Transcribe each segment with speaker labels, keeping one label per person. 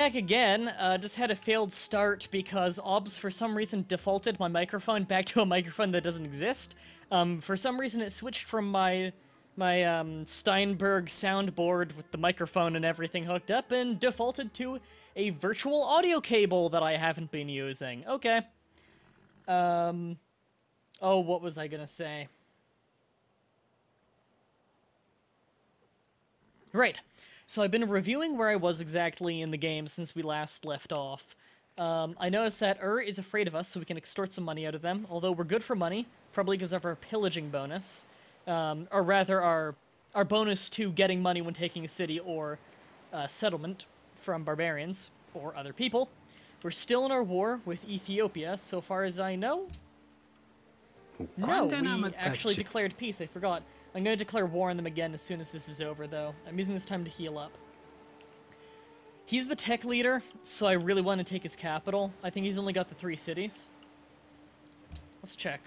Speaker 1: back again. Just had a failed start because OBS for some reason defaulted my microphone back to a microphone that doesn't exist. For some reason it switched from my Steinberg soundboard with the microphone and everything hooked up and defaulted to a virtual audio cable that I haven't been using. Okay. Oh, what was I gonna say? Right. So I've been reviewing where I was exactly in the game since we last left off. I noticed that is afraid of us, so we can extort some money out of them, although we're good for money, probably because of our pillaging bonus. Or rather, our bonus to getting money when taking a city or settlement from barbarians or other people. We're still in our war with Ethiopia, so far as I know. No, we actually declared peace, I forgot. I'm going to declare war on them again as soon as this is over, though. I'm using this time to heal up. He's the tech leader, so I really want to take his capital. I think he's only got the 3 cities. Let's check.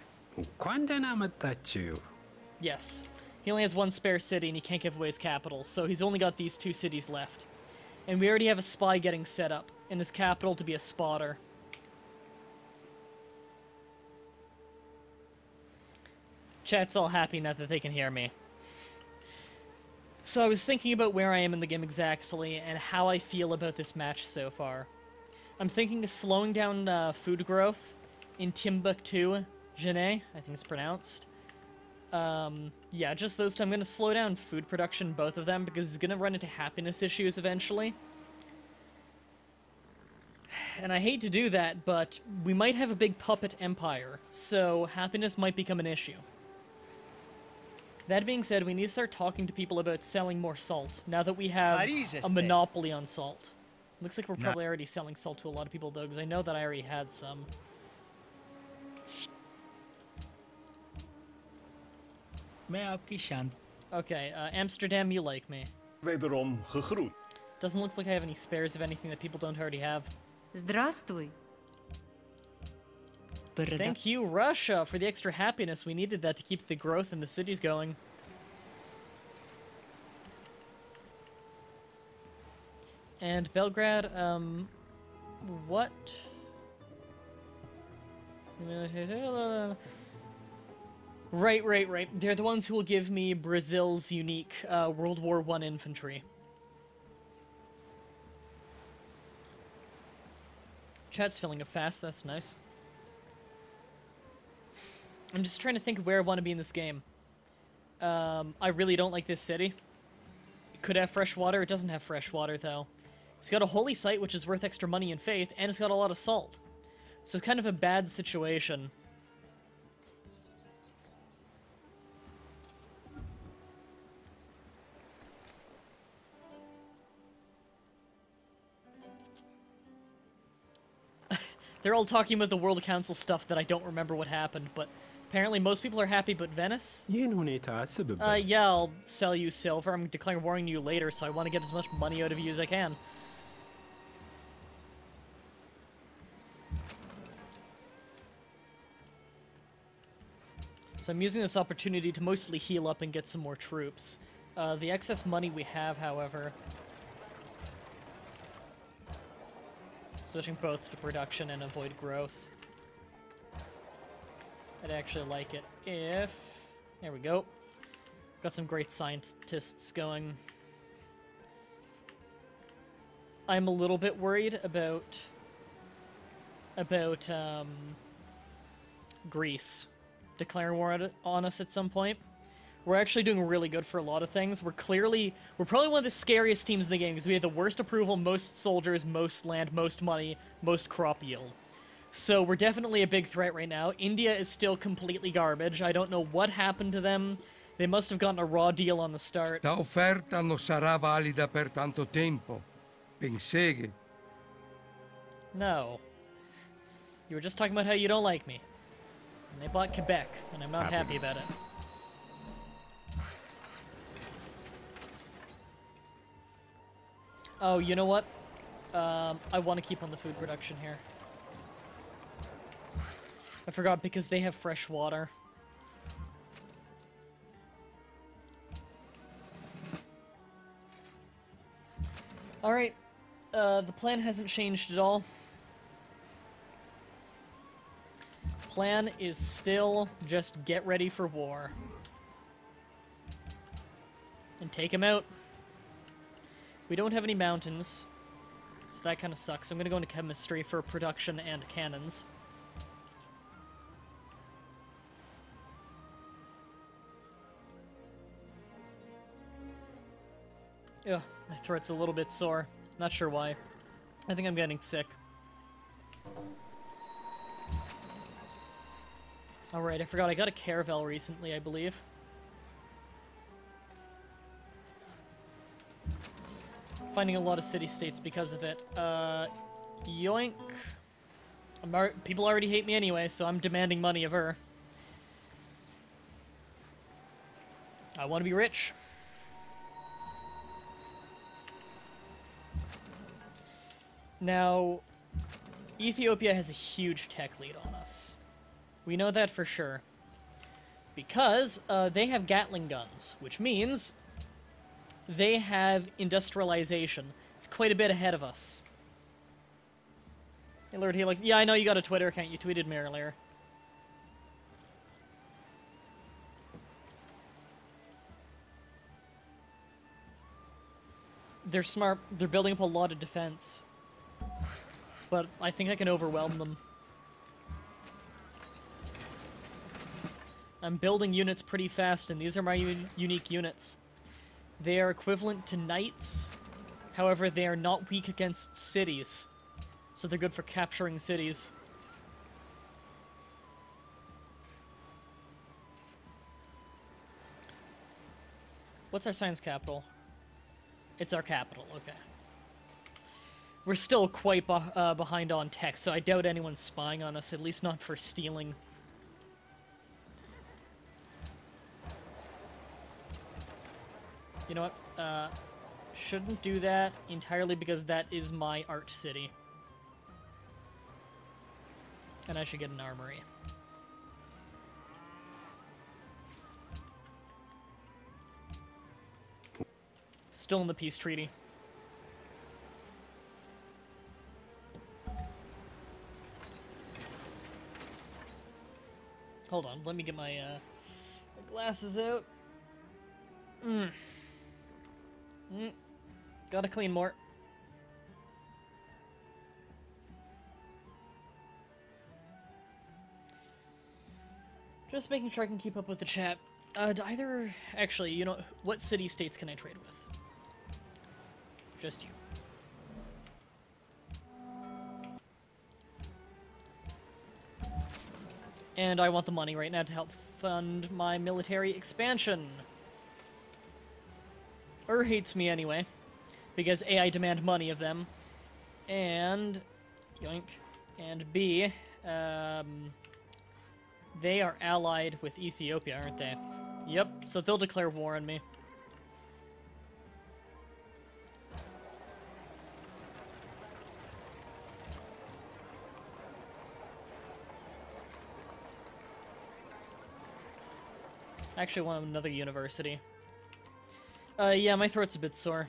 Speaker 1: Yes. He only has 1 spare city, and he can't give away his capital, so he's only got these 2 cities left. And we already have a spy getting set up in his capital to be a spotter. Chat's all happy now that they can hear me. So I was thinking about where I am in the game exactly, and how I feel about this match so far. I'm thinking of slowing down food growth in Timbuktu, Jene, I think it's pronounced. Yeah, just those two. I'm going to slow down food production, both of them, because it's going to run into happiness issues eventually. And I hate to do that, but we might have a big puppet empire, so happiness might become an issue. That being said, we need to start talking to people about selling more salt, now that we have a monopoly on salt. Looks like we're probably already selling salt to a lot of people, though, because I know that I already had some. Okay, Amsterdam, you like me. Doesn't look like I have any spares of anything that people don't already have.
Speaker 2: Здравствуй.
Speaker 1: Thank you, Russia, for the extra happiness. We needed that to keep the growth in the cities going. And Belgrade, what? Right. They're the ones who will give me Brazil's unique World War I infantry. Chat's filling up fast, that's nice. I'm just trying to think where I want to be in this game. I really don't like this city. It could have fresh water. It doesn't have fresh water, though. It's got a holy site, which is worth extra money and faith, and it's got a lot of salt. So it's kind of a bad situation. They're all talking about the World Council stuff that I don't remember what happened, but apparently most people are happy but Venice. Yeah, I'll sell you silver. I'm declaring war on you later, so I want to get as much money out of you as I can. So I'm using this opportunity to mostly heal up and get some more troops. The excess money we have, however... Switching both to production and avoid growth. I'd actually like it if... There we go. Got some great scientists going. I'm a little bit worried about Greece declaring war on us at some point. We're actually doing really good for a lot of things. We're probably one of the scariest teams in the game because we have the worst approval, most soldiers, most land, most money, most crop yield. So we're definitely a big threat right now. India is still completely garbage. I don't know what happened to them. They must have gotten a raw deal on the start.
Speaker 3: Sta offerta non sarà valida per tanto tempo. Penseghe.
Speaker 1: No. You were just talking about how you don't like me. And they bought Quebec, and I'm not happy about it. Oh, you know what? I want to keep on the food production here. I forgot because they have fresh water. Alright. The plan hasn't changed at all. Plan is still just get ready for war. And take him out. We don't have any mountains, so that kind of sucks. I'm gonna go into chemistry for production and cannons. Ugh, my throat's a little bit sore. Not sure why. I think I'm getting sick. Alright, I forgot I got a caravel recently, I believe. Finding a lot of city-states because of it. Yoink. People already hate me anyway, so I'm demanding money of her. I want to be rich. Now, Ethiopia has a huge tech lead on us. We know that for sure. Because they have Gatling guns, which means they have industrialization. It's quite a bit ahead of us. Hey, Lord Helix. Yeah, I know you got a Twitter account. You tweeted me earlier. They're smart. They're building up a lot of defense. But I think I can overwhelm them. I'm building units pretty fast, and these are my unique units. They are equivalent to knights. However, they are not weak against cities. So they're good for capturing cities. What's our science capital? It's our capital, okay. We're still quite behind on tech, so I doubt anyone's spying on us, at least not for stealing. You know what? Shouldn't do that entirely because that is my art city. And I should get an armory. Still in the peace treaty. Hold on, let me get my glasses out. Gotta clean more. Just making sure I can keep up with the chat. Actually, you know, what city-states can I trade with? Just you. And I want the money right now to help fund my military expansion. Hates me anyway, because A, I demand money of them, and yoink, and B, they are allied with Ethiopia, aren't they? Yep, so they'll declare war on me. I actually want another university. Yeah, my throat's a bit sore.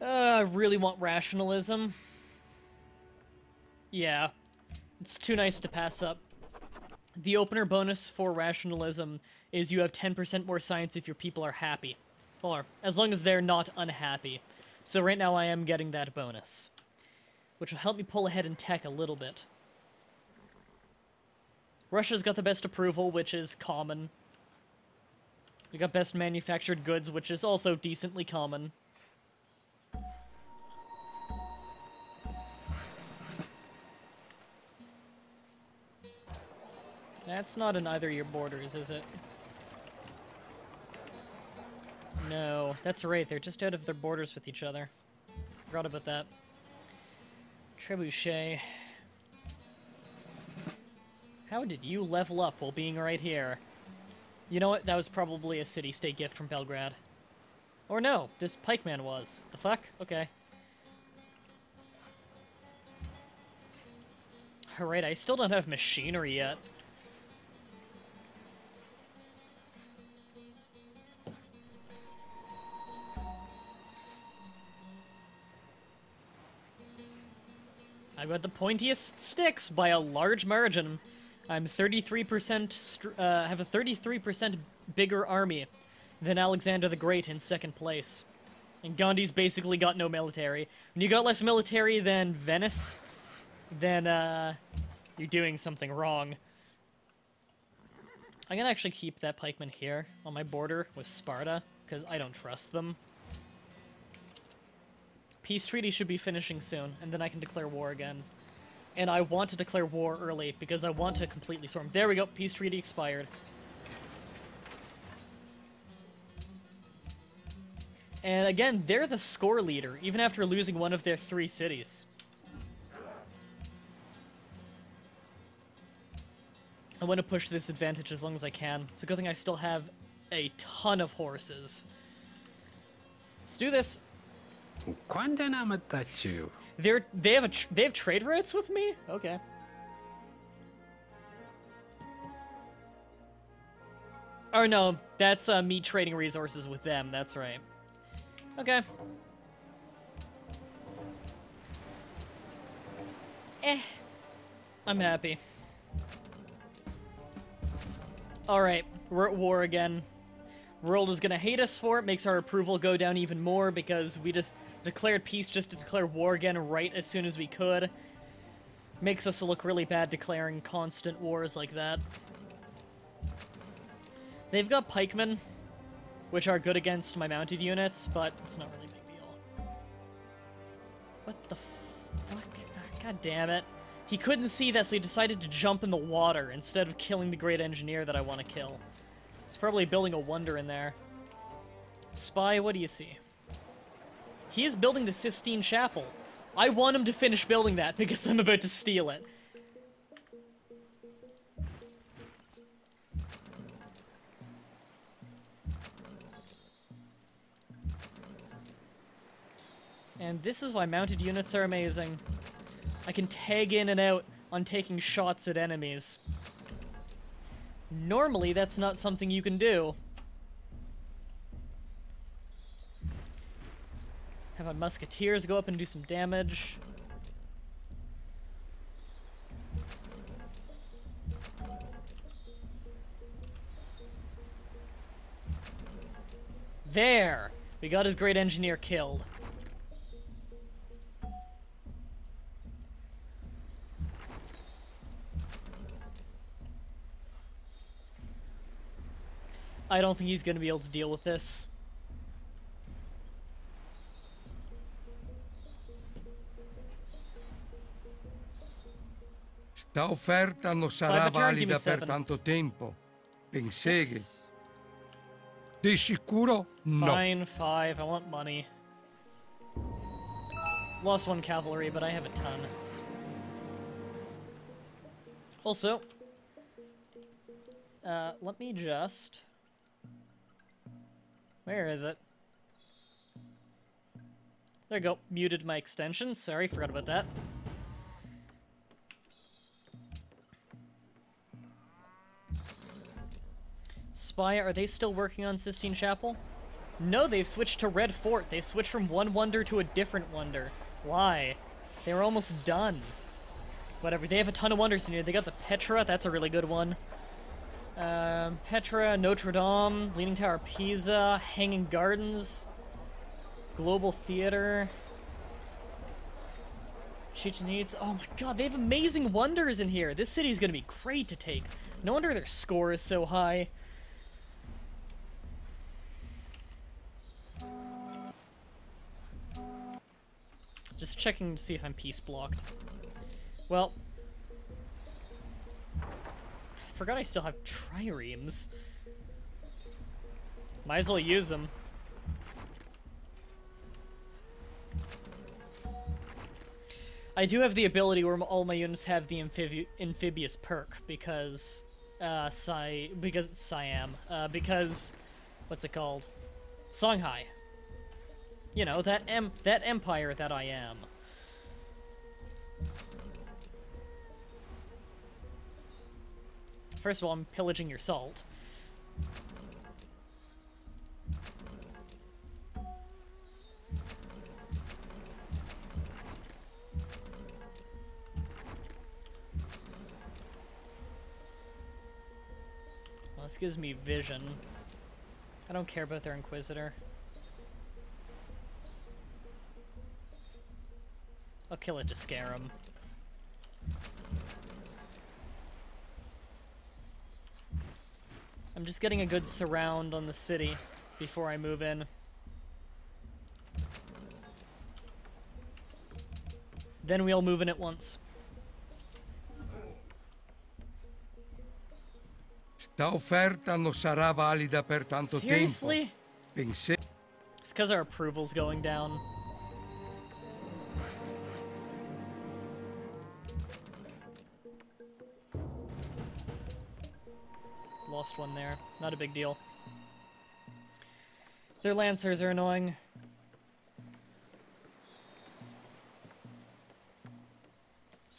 Speaker 1: I really want rationalism. Yeah. It's too nice to pass up. The opener bonus for rationalism is you have 10% more science if your people are happy. Or, as long as they're not unhappy. So right now I am getting that bonus. Which will help me pull ahead in tech a little bit. Russia's got the best approval, which is common. We got best manufactured goods, which is also decently common. That's not in either of your borders, is it? No, that's right, they're just out of their borders with each other. Forgot about that. Trebuchet. How did you level up while being right here? You know what? That was probably a city-state gift from Belgrade. Or no, this pikeman was. The fuck? Okay. Alright, I still don't have machinery yet. I've got the pointiest sticks by a large margin. I'm 33%, have a 33% bigger army than Alexander the Great in second place. And Gandhi's basically got no military. When you got less military than Venice, then, you're doing something wrong. I'm gonna actually keep that pikeman here on my border with Sparta, because I don't trust them. Peace treaty should be finishing soon, and then I can declare war again. And I want to declare war early, because I want to completely storm. There we go, peace treaty expired. And again, they're the score leader, even after losing one of their 3 cities. I want to push this advantage as long as I can. It's a good thing I still have a ton of horses. Let's do this. They have trade routes with me? Okay. Oh no, that's me trading resources with them, that's right. Okay. I'm happy. Alright, we're at war again. World is gonna hate us for it, makes our approval go down even more because we just declared peace just to declare war again right as soon as we could. Makes us look really bad declaring constant wars like that. They've got pikemen, which are good against my mounted units, but it's not really a big deal. What the fuck? God damn it. He couldn't see that, so he decided to jump in the water instead of killing the great engineer that I want to kill. He's probably building a wonder in there. Spy, what do you see? He is building the Sistine Chapel. I want him to finish building that because I'm about to steal it. And this is why mounted units are amazing. I can tag in and out on taking shots at enemies. Normally, that's not something you can do. Have my musketeers go up and do some damage. There! We got his great engineer killed. I don't think he's going to be able to deal with this.
Speaker 3: Sta offerta non sarà valida per tanto tempo. Pensé che... Di sicuro no.
Speaker 1: Fine, 5. I want money. Lost 1 cavalry, but I have a ton. Also, let me just... Where is it? There you go. Muted my extension. Sorry, forgot about that. Spy, are they still working on Sistine Chapel? No, they've switched to Red Fort. They switched from one wonder to a different wonder. Why? They were almost done. Whatever, they have a ton of wonders in here. They got the Petra, that's a really good one. Petra, Notre Dame, Leaning Tower of Pisa, Hanging Gardens, Global Theater, Chichen Itza. Oh my god, they have amazing wonders in here. This city's gonna be great to take. No wonder their score is so high. Just checking to see if I'm peace blocked. Well, I forgot I still have triremes. Might as well use them. I do have the ability where all my units have the amphibious perk because Siam, because what's it called? Songhai. You know, that empire that I am. First of all, I'm pillaging your salt. Well, this gives me vision. I don't care about their Inquisitor. I'll kill it to scare him. I'm just getting a good surround on the city before I move in. Then we'll move in at once.
Speaker 3: Sta offerta non sarà valida per tanto
Speaker 1: Seriously?
Speaker 3: tempo.
Speaker 1: It's because our approval's going down. Lost one there. Not a big deal. Their lancers are annoying.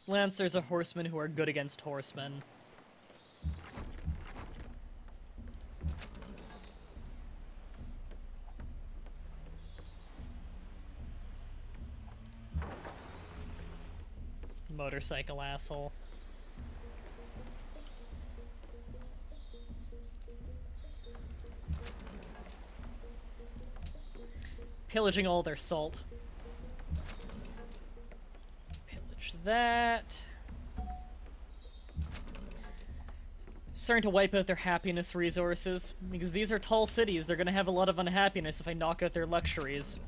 Speaker 1: Lancers are horsemen who are good against horsemen. Motorcycle asshole. Pillaging all their salt. Pillage that. Starting to wipe out their happiness resources. Because these are tall cities, they're gonna have a lot of unhappiness if I knock out their luxuries.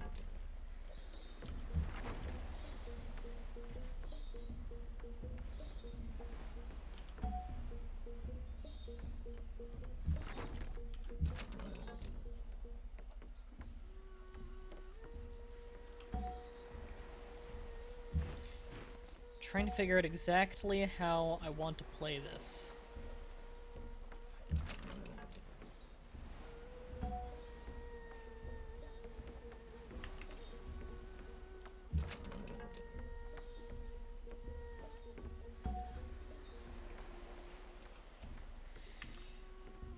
Speaker 1: Trying to figure out exactly how I want to play this.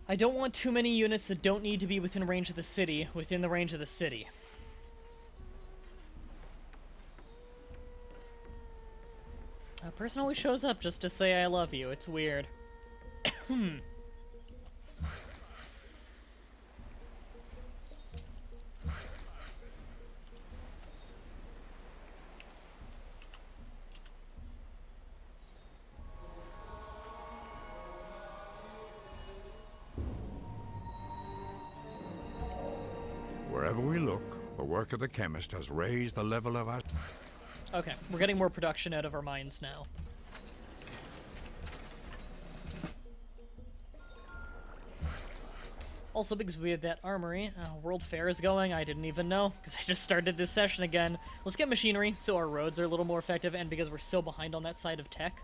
Speaker 1: I don't want too many units that don't need to be within range of the city, within the range of the city. A person always shows up just to say I love you. It's weird.
Speaker 2: Wherever we look, the work of the chemist has raised the level of our...
Speaker 1: Okay, we're getting more production out of our mines now. Also, because we have that armory, World Fair is going, I didn't even know, because I just started this session again. Let's get machinery, so our roads are a little more effective, and because we're so behind on that side of tech.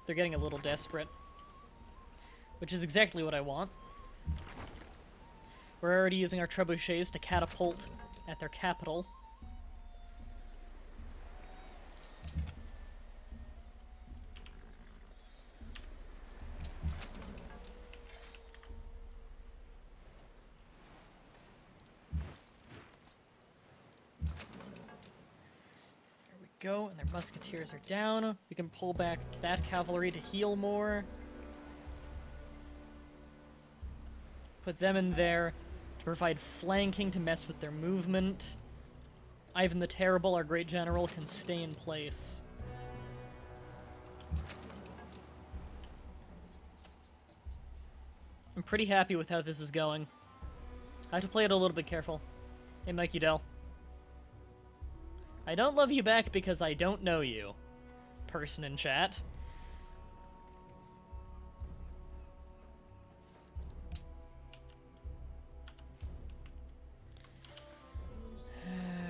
Speaker 1: They're getting a little desperate. Which is exactly what I want. We're already using our trebuchets to catapult at their capital. There we go, and their musketeers are down. We can pull back that cavalry to heal more. Put them in there to provide flanking to mess with their movement. Ivan the Terrible, our great general, can stay in place. I'm pretty happy with how this is going. I have to play it a little bit careful. Hey, Mikey Dell. I don't love you back because I don't know you. Person in chat.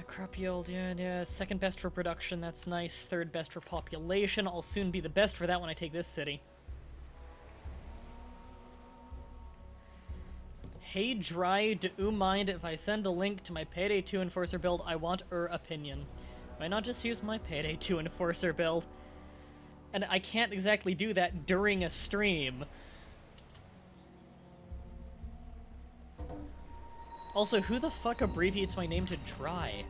Speaker 1: Crop yield, yeah, second best for production, that's nice. Third best for population. I'll soon be the best for that when I take this city. Hey Dry, do you mind if I send a link to my Payday 2 Enforcer build? I want her opinion. Why not just use my Payday 2 Enforcer build? And I can't exactly do that during a stream. Also, who the fuck abbreviates my name to Dry?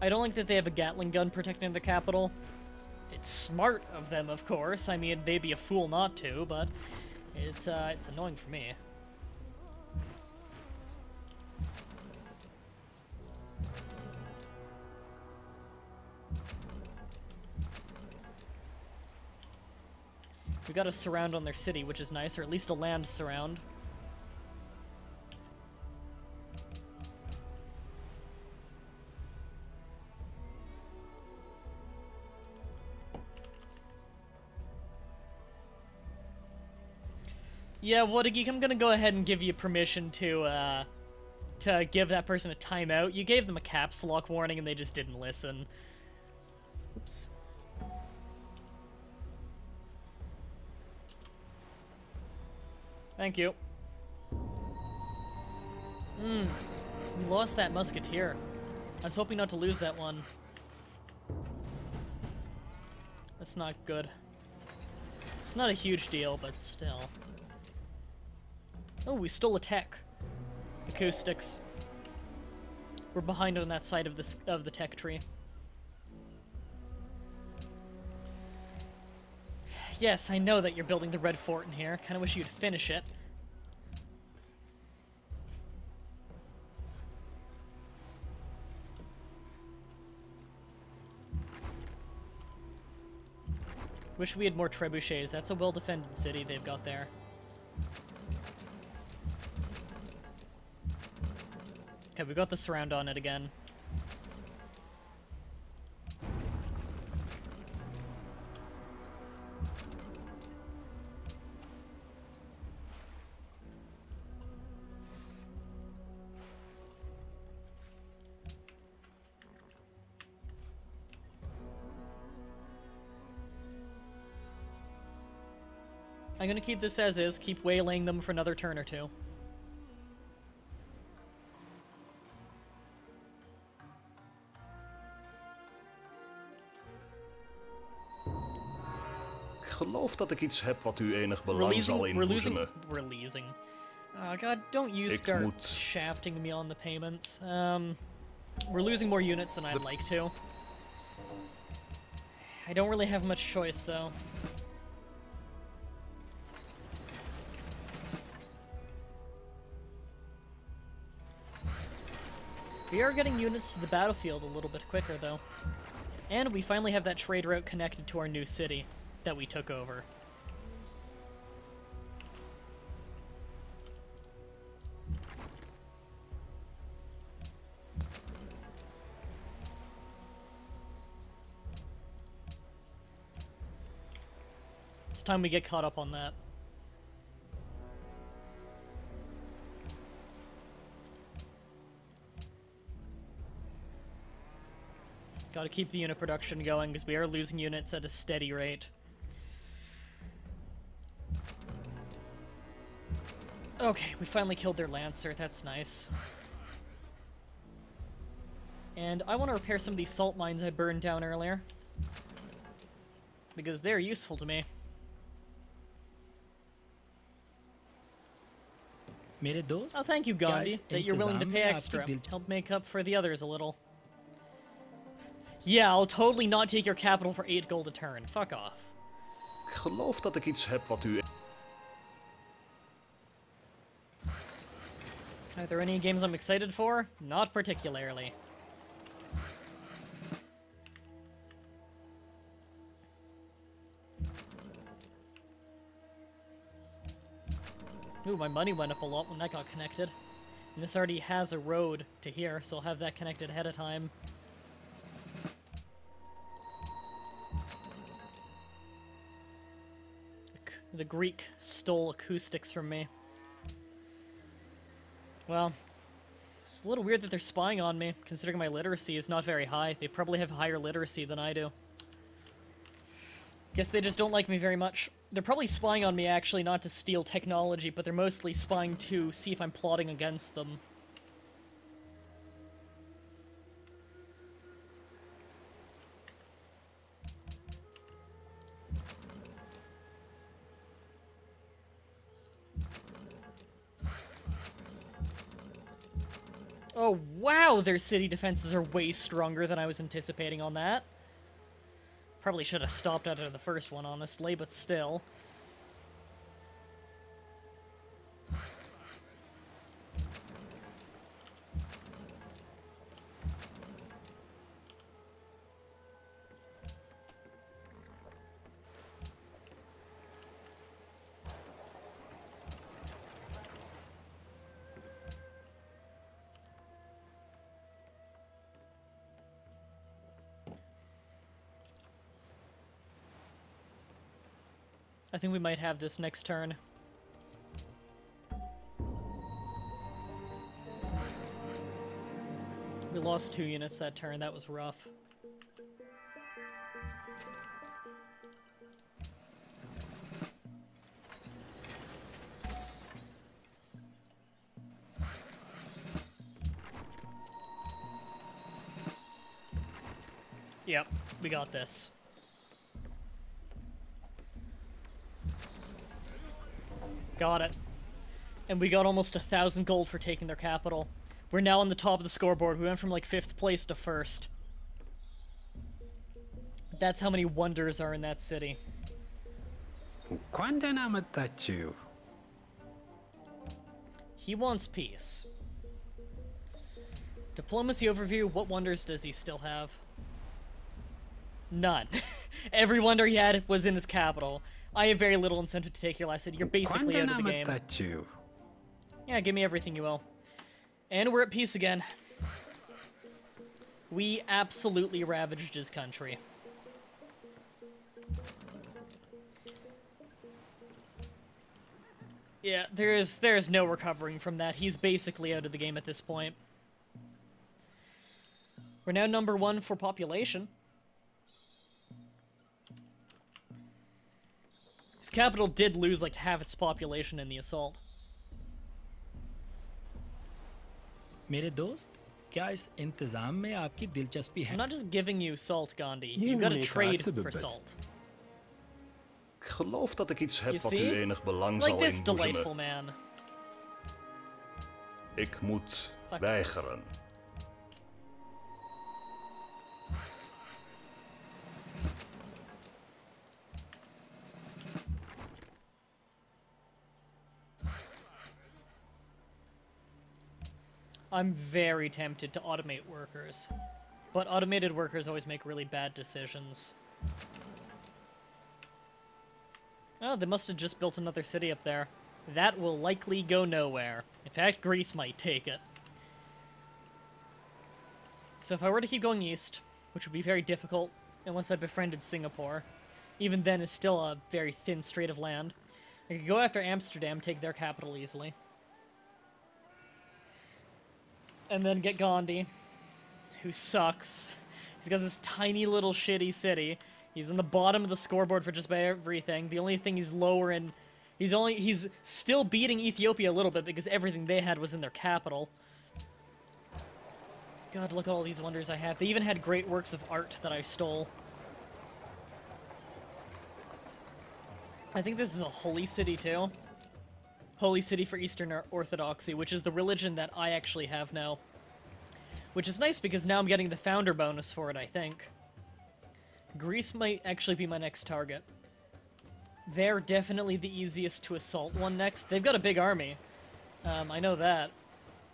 Speaker 1: I don't like that they have a Gatling gun protecting the capital. It's smart of them, of course. I mean, they'd be a fool not to, but it's annoying for me. We got a surround on their city, which is nice, or at least a land surround. Yeah, Woodageek, I'm gonna go ahead and give you permission to give that person a timeout. You gave them a caps lock warning and they just didn't listen. Oops. Thank you. We lost that musketeer. I was hoping not to lose that one. That's not good. It's not a huge deal, but still. Oh, we stole a tech. Acoustics. We're behind on that side of the tech tree. Yes, I know that you're building the Red Fort in here. Kinda wish you'd finish it. Wish we had more trebuchets. That's a well-defended city they've got there. Okay, we got the surround on it again. I'm gonna keep this as is, keep waylaying them for another turn or two.
Speaker 4: Ik geloof dat ik iets heb wat u enig belang zal inboezemen.
Speaker 1: Oh god, don't you start shafting me on the payments. We're losing more units than I'd like to. I don't really have much choice, though. We are getting units to the battlefield a little bit quicker, though. And we finally have that trade route connected to our new city that we took over. It's time we get caught up on that. Gotta keep the unit production going, because we are losing units at a steady rate. Okay, we finally killed their Lancer, that's nice. And I want to repair some of these salt mines I burned down earlier. Because they're useful to me. Oh, thank you, Gandhi, that you're willing to pay extra. Help make up for the others a little. Yeah, I'll totally not take your capital for 8 gold a turn. Fuck off.
Speaker 4: Ik geloof dat ik iets heb wat u...
Speaker 1: Are there any games I'm excited for? Not particularly. Ooh, my money went up a lot when that got connected. And this already has a road to here, so I'll have that connected ahead of time. The Greek stole acoustics from me. Well, It's a little weird that they're spying on me, considering my literacy is not very high. They probably have higher literacy than I do. Guess they just don't like me very much. They're probably spying on me, actually, not to steal technology, but they're mostly spying to see if I'm plotting against them. Oh, wow, their city defenses are way stronger than I was anticipating on that. Probably should have stopped out of the first one, honestly, but still. I think we might have this next turn. We lost 2 units that turn. That was rough. Yep, we got this. Got it. And we got almost 1,000 gold for taking their capital. We're now on the top of the scoreboard. We went from like 5th place to 1st. That's how many wonders are in that city. He wants peace. Diplomacy overview, what wonders does he still have? None. Every wonder he had was in his capital. I have very little incentive to take your last city. You're basically out of the game. Yeah, give me everything you will. And we're at peace again. We absolutely ravaged his country. Yeah, there's no recovering from that. He's basically out of the game at this point. We're now number 1 for population. His capital did lose like half its population in the assault.
Speaker 5: मेरे दोस्त, क्या इस इंतजाम में आपकी दिलचस्पी है?
Speaker 1: I'm not just giving you salt, Gandhi. You've got to trade for salt.
Speaker 4: Ik geloof dat ik iets heb
Speaker 1: You
Speaker 4: wat
Speaker 1: see?
Speaker 4: u enig belang
Speaker 1: Like
Speaker 4: zal
Speaker 1: this delightful
Speaker 4: inboezemen.
Speaker 1: man.
Speaker 4: Ik moet
Speaker 1: Fuck.
Speaker 4: weigeren.
Speaker 1: I'm very tempted to automate workers. But automated workers always make really bad decisions. Oh, they must have just built another city up there. That will likely go nowhere. In fact, Greece might take it. So if I were to keep going east, which would be very difficult unless I befriended Singapore, even then it's still a very thin strait of land, I could go after Amsterdam, take their capital easily. And then get Gandhi, who sucks. He's got this tiny little shitty city. He's in the bottom of the scoreboard for just about everything. The only thing he's lower in... He's still beating Ethiopia a little bit because everything they had was in their capital. God, look at all these wonders I have. They even had great works of art that I stole. I think this is a holy city, too. Holy city for Eastern Orthodoxy, which is the religion that I actually have now. Which is nice because now I'm getting the founder bonus for it, I think. Greece might actually be my next target. They're definitely the easiest to assault one next. They've got a big army. I know that.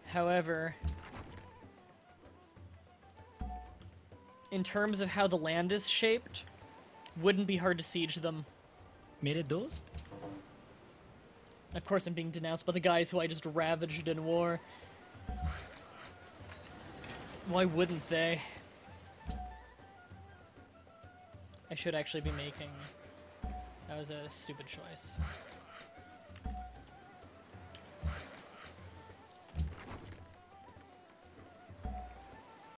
Speaker 1: However, in terms of how the land is shaped, wouldn't be hard to siege them.
Speaker 5: मेरे दोस्त,
Speaker 1: Of course, I'm being denounced by the guys who I just ravaged in war. Why wouldn't they? I should actually be making... That was a stupid choice.